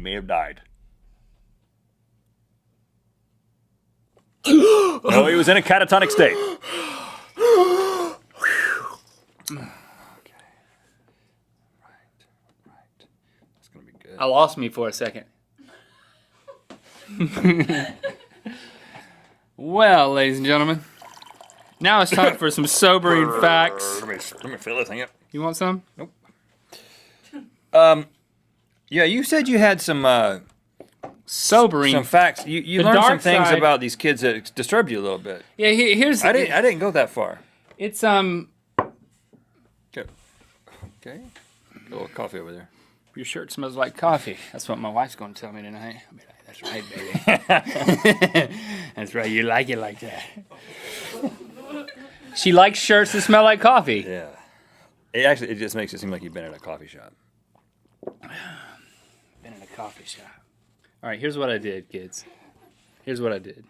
may have died. No, he was in a catatonic state. I lost me for a second. Well, ladies and gentlemen, now it's time for some sobering facts. Let me fill this thing up. You want some? Nope. Yeah, you said you had some Sobering. facts. You The learned some dark things side- about these kids that disturbed you a little bit. Yeah, here's. I didn't go that far. It's Okay. A little coffee over there. Your shirt smells like coffee. That's what my wife's going to tell me tonight. I'll be like, that's right, baby. That's right. You like it like that. She likes shirts that smell like coffee. Yeah. It just makes it seem like you've been at a coffee shop. Been in a coffee shop. All right, here's what I did, kids. Here's what I did.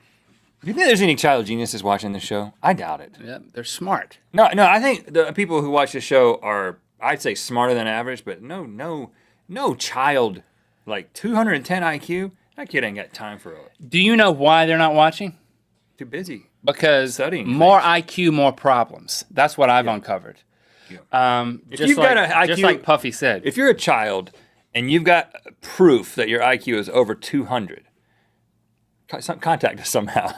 Do you think there's any child geniuses watching this show? I doubt it. Yep, they're smart. No, I think the people who watch this show are, I'd say, smarter than average, but no child, like 210 IQ, that kid ain't got time for it. Do you know why they're not watching? Too busy. Because Studying more things. IQ, more problems. That's what I've uncovered. If Just you've like, got an IQ, just like Puffy said. if you're a child and you've got proof that your IQ is over 200, contact us somehow.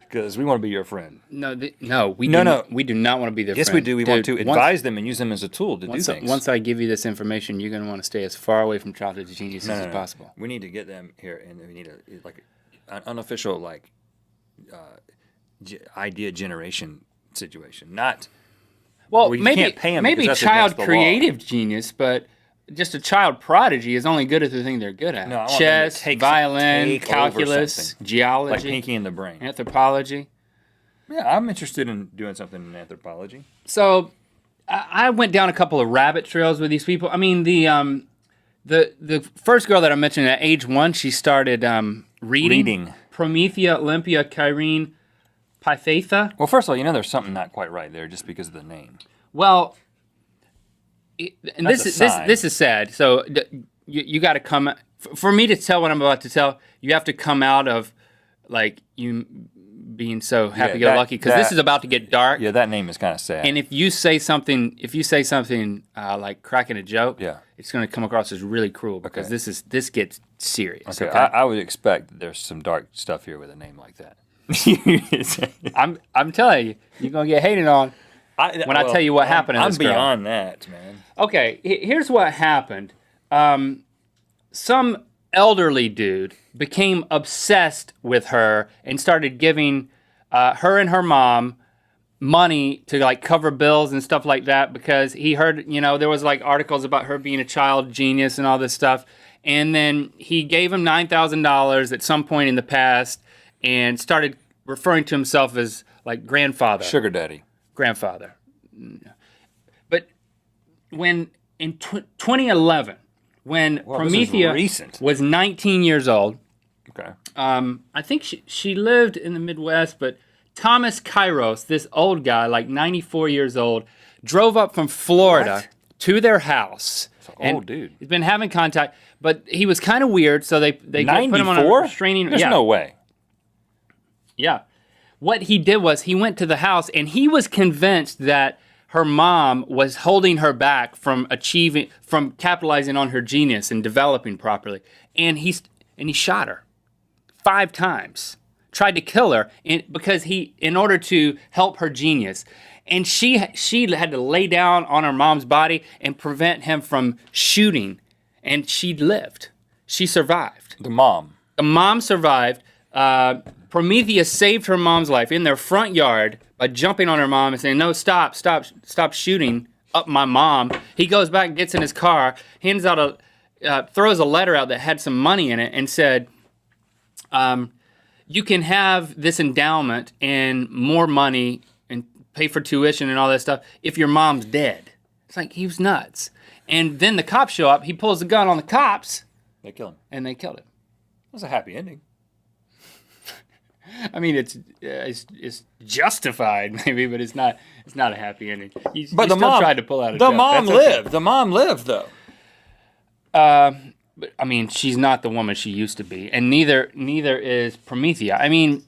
Because we want to be your friend. We do not want to be their Yes, friend. we do. We want to Dude, advise them and use them as a tool to do things. Once I give you this information, you're going to want to stay as far away from childhood geniuses as possible. We need to get them here, and we need an unofficial idea generation situation. Not Well, you maybe can't pay 'em maybe because that's child against the law. creative genius, but just a child prodigy is only good at the thing they're good at. No, I want them to Chess, take violin, over calculus, something. like geology, Pinky in the Brain. anthropology. Yeah, I'm interested in doing something in anthropology. So I went down a couple of rabbit trails with these people. I mean, the first girl that I mentioned at age 1, she started reading. Promethea, Olympia, Kyrene, Pythatha. Well, first of all, there's something not quite right there just because of the name. Well, and That's a sign. this is sad. So you got to come for me to tell what I'm about to tell. You have to come out of like you being so happy-go-lucky because this is about to get dark. Yeah, that name is kind of sad. And if you say something like cracking a joke, Yeah. it's going to come across as really cruel because Okay. this gets serious. okay, Okay, I would expect that there's some dark stuff here with a name like that. I'm telling you, you're going to get hated on. When I tell you what happened to I'm this girl. beyond that, man. Okay, here's what happened. Some elderly dude became obsessed with her and started giving her and her mom money to like cover bills and stuff like that because he heard, there was like articles about her being a child genius and all this stuff. And then he gave him $9,000 at some point in the past and started referring to himself as like grandfather. Sugar daddy. Grandfather. But when in 2011, when Well, this is Promethea recent. was 19 years old, Okay. I think she lived in the Midwest, but Thomas Kairos, this old guy, like 94 years old, drove up from Florida What? to their house. an old dude. He's been having contact, but he was kind of weird, so they put him on a 94? restraining. There's yeah. no way. Yeah. What he did was he went to the house and he was convinced that her mom was holding her back from capitalizing on her genius and developing properly. And he shot her 5 times. Tried to kill her because in order to help her genius. And she had to lay down on her mom's body and prevent him from shooting. And she lived. She survived. The mom. The mom survived. Promethea saved her mom's life in their front yard by jumping on her mom and saying, "No, stop shooting up my mom." He goes back, gets in his car, throws a letter out that had some money in it and said, "You can have this endowment and more money and pay for tuition and all that stuff if your mom's dead." It's like he was nuts. And then the cops show up. He pulls the gun on the cops, They kill him. and they killed him. It was a happy ending. I mean, it's justified maybe, but it's not a happy ending. He But the still mom tried to pull out a The joke. mom That's okay. lived. The mom lived though. But I mean, she's not the woman she used to be, and neither is Promethea. I mean,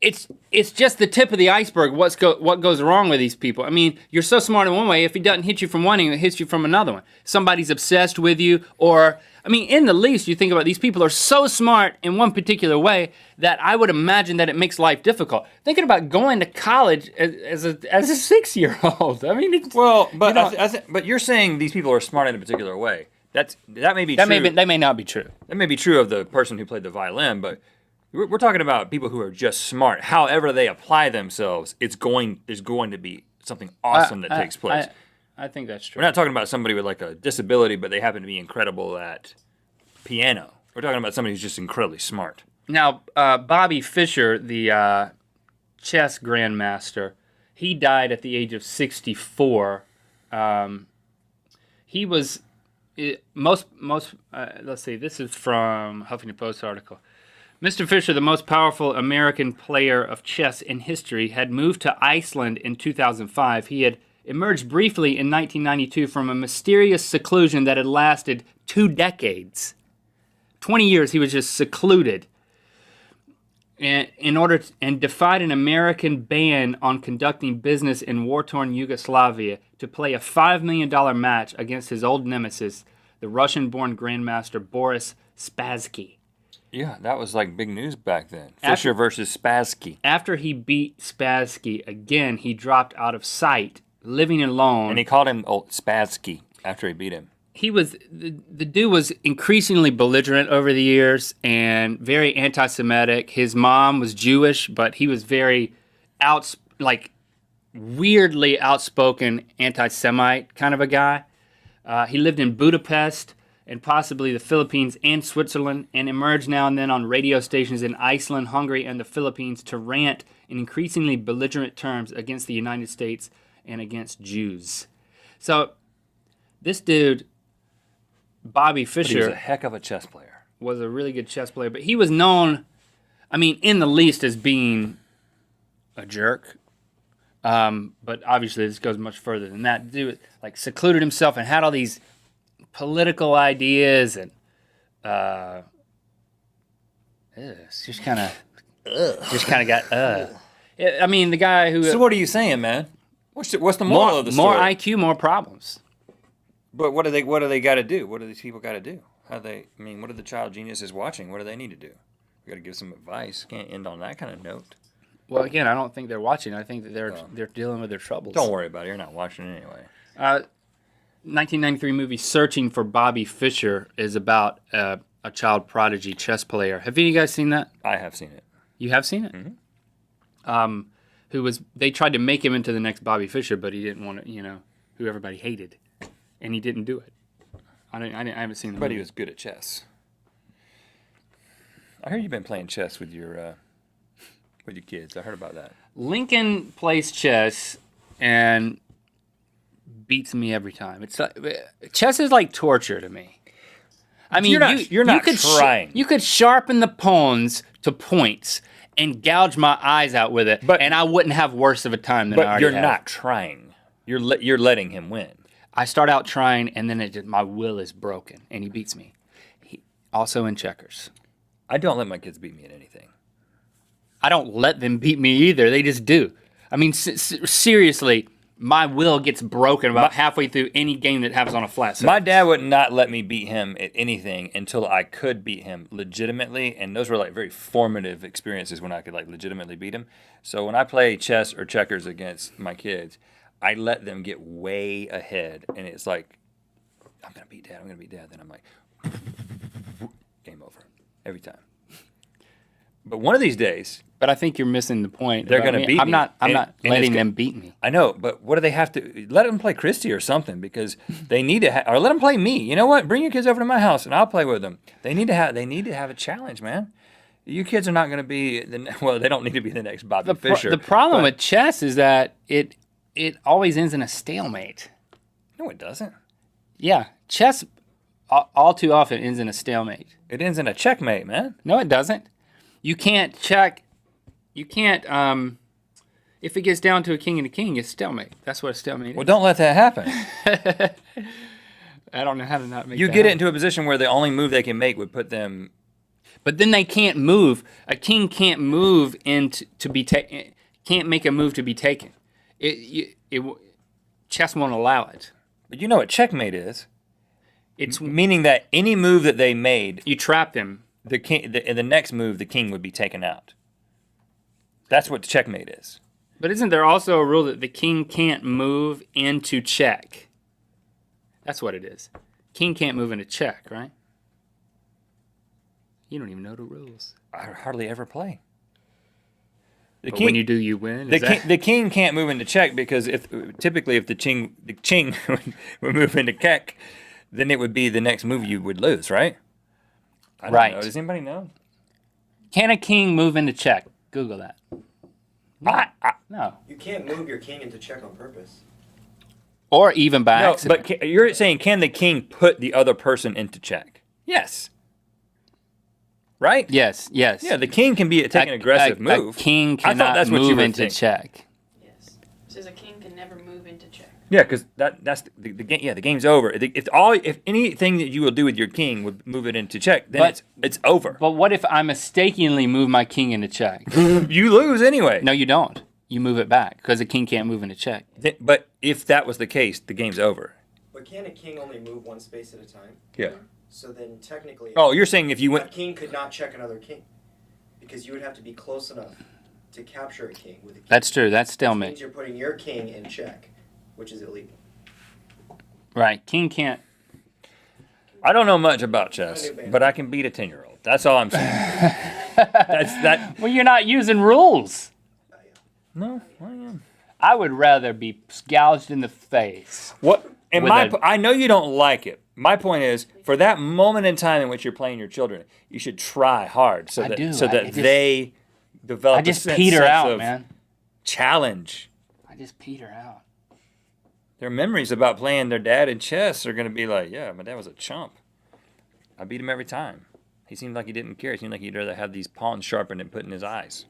it's just the tip of the iceberg. What goes wrong with these people? I mean, you're so smart in one way. If he doesn't hit you from one angle, it hits you from another one. Somebody's obsessed with you, or I mean, in the least, you think about these people are so smart in one particular way that I would imagine that it makes life difficult. Thinking about going to college as a 6-year-old. I mean, but you're saying these people are smart in a particular way. That may be true. That may not be true. That may be true of the person who played the violin, but we're talking about people who are just smart. However they apply themselves, there's going to be something awesome that takes place. I think that's true. We're not talking about somebody with like a disability, but they happen to be incredible at piano. We're talking about somebody who's just incredibly smart. Now, Bobby Fischer, the chess grandmaster, he died at the age of 64. He was let's see, this is from Huffington Post article. Mr. Fischer, the most powerful American player of chess in history, had moved to Iceland in 2005. He had emerged briefly in 1992 from a mysterious seclusion that had lasted 2 decades. 20 years he was just secluded and defied an American ban on conducting business in war-torn Yugoslavia to play a $5 million match against his old nemesis, the Russian-born grandmaster Boris Spassky. Yeah, that was like big news back then. Fischer versus Spassky. After he beat Spassky again, he dropped out of sight, living alone. And he called him old Spassky after he beat him. The dude was increasingly belligerent over the years and very anti-Semitic. His mom was Jewish, but he was very weirdly outspoken anti-Semite kind of a guy. He lived in Budapest and possibly the Philippines and Switzerland, and emerged now and then on radio stations in Iceland, Hungary, and the Philippines to rant in increasingly belligerent terms against the United States and against Jews. So this dude, Bobby Fischer, He was a heck of a chess player. Was a really good chess player, but he was known, I mean, in the least as being a jerk. But obviously this goes much further than that. Dude, like, secluded himself and had all these political ideas and just kind of got I mean, the guy who. So what are you saying, man? What's the moral of the story? More IQ, more problems. But what do they got to do? What do these people got to do? What are the child geniuses watching? What do they need to do? We got to give some advice. Can't end on that kind of note. Well, again, I don't think they're watching. I think that they're dealing with their troubles. Don't worry about it. You're not watching it anyway. 1993 movie Searching for Bobby Fischer is about a child prodigy chess player. Have any of you guys seen that? I have seen it. You have seen it? Mm-hmm. They tried to make him into the next Bobby Fischer, but he didn't want to, who everybody hated. And he didn't do it. I haven't seen the movie. But he was good at chess. I heard you've been playing chess with your kids. I heard about that. Lincoln plays chess and beats me every time. It's chess is like torture to me. I mean, you're not trying. You could sharpen the pawns to points and gouge my eyes out with it, and I wouldn't have worse of a time than I already have. But you're not trying. You're letting him win. I start out trying, and then my will is broken, and he beats me. Also in checkers. I don't let my kids beat me at anything. I don't let them beat me either. They just do. I mean, seriously, my will gets broken about halfway through any game that happens on a flat surface. My dad would not let me beat him at anything until I could beat him legitimately, and those were like very formative experiences when I could like legitimately beat him. So when I play chess or checkers against my kids, I let them get way ahead, and it's like, I'm going to beat Dad, Then I'm like, game over every time. But one of these days... But I think you're missing the point. They're going to beat me. I'm not letting them beat me. I know, but what do they have to... Let them play Christy or something, because they need to... or let them play me. You know what? Bring your kids over to my house, and I'll play with them. They need to have a challenge, man. You kids are not going to be... they don't need to be the next Bobby Fischer. The problem with chess is that it always ends in a stalemate. No, it doesn't. Yeah, chess all too often ends in a stalemate. It ends in a checkmate, man. No, it doesn't. You can't check. You can't. If it gets down to a king and a king, it's stalemate. That's what a stalemate is. Well, don't let that happen. I don't know how to not make You that get it happen. into a position where the only move they can make would put them. But then they can't move. A king can't move into to be taken. Can't make a move to be taken. Chess won't allow it. But you know what checkmate is? It's Meaning that any move that they made, you trap them. the king, in the next move, the king would be taken out. That's what checkmate is. But isn't there also a rule that the king can't move into check? That's what it is. King can't move into check, right? You don't even know the rules. I hardly ever play. The But when you do, you win. Is that- the king can't move into check because if the king would move into check, then it would be the next move you would lose, right? I don't Right. know. Does anybody know? Can a king move into check? Google that. No. You can't move your king into check on purpose. Or even by No, accident. but you're saying can the king put the other person into check? Yes. Right? Yes. Yeah, the king can take an aggressive move. A king I thought cannot that's what you move were into saying. check. Yes. It says a king can never move into check. Yeah, because that's the game. Yeah, the game's over. If anything that you will do with your king would move it into check, then But- it's over. But what if I mistakenly move my king into check? You lose anyway. No, you don't. You move it back because the king can't move into check. But if that was the case, the game's over. But can a king only move one space at a time? Yeah. So then technically, Oh, you're saying if you a went. king could not check another king. Because you would have to be close enough to capture a king with a king. That's true. That's Which stalemate. means you're putting your king in check, which is illegal. Right. King can't. I don't know much about chess, but I can beat a 10-year-old. That's all I'm saying. That's that. Well, you're not using rules. No, I am. I would rather be gouged in the face. What? And With I know you don't like it. My point is, for that moment in time in which you're playing your children, you should try hard so I that do. so I that just- they develop. I just a sense peter out, of man. challenge. I just peter out. Their memories about playing their dad in chess are going to be like, yeah, my dad was a chump. I beat him every time. He seemed like he didn't care. He seemed like he'd rather have these pawns sharpened and put in his eyes.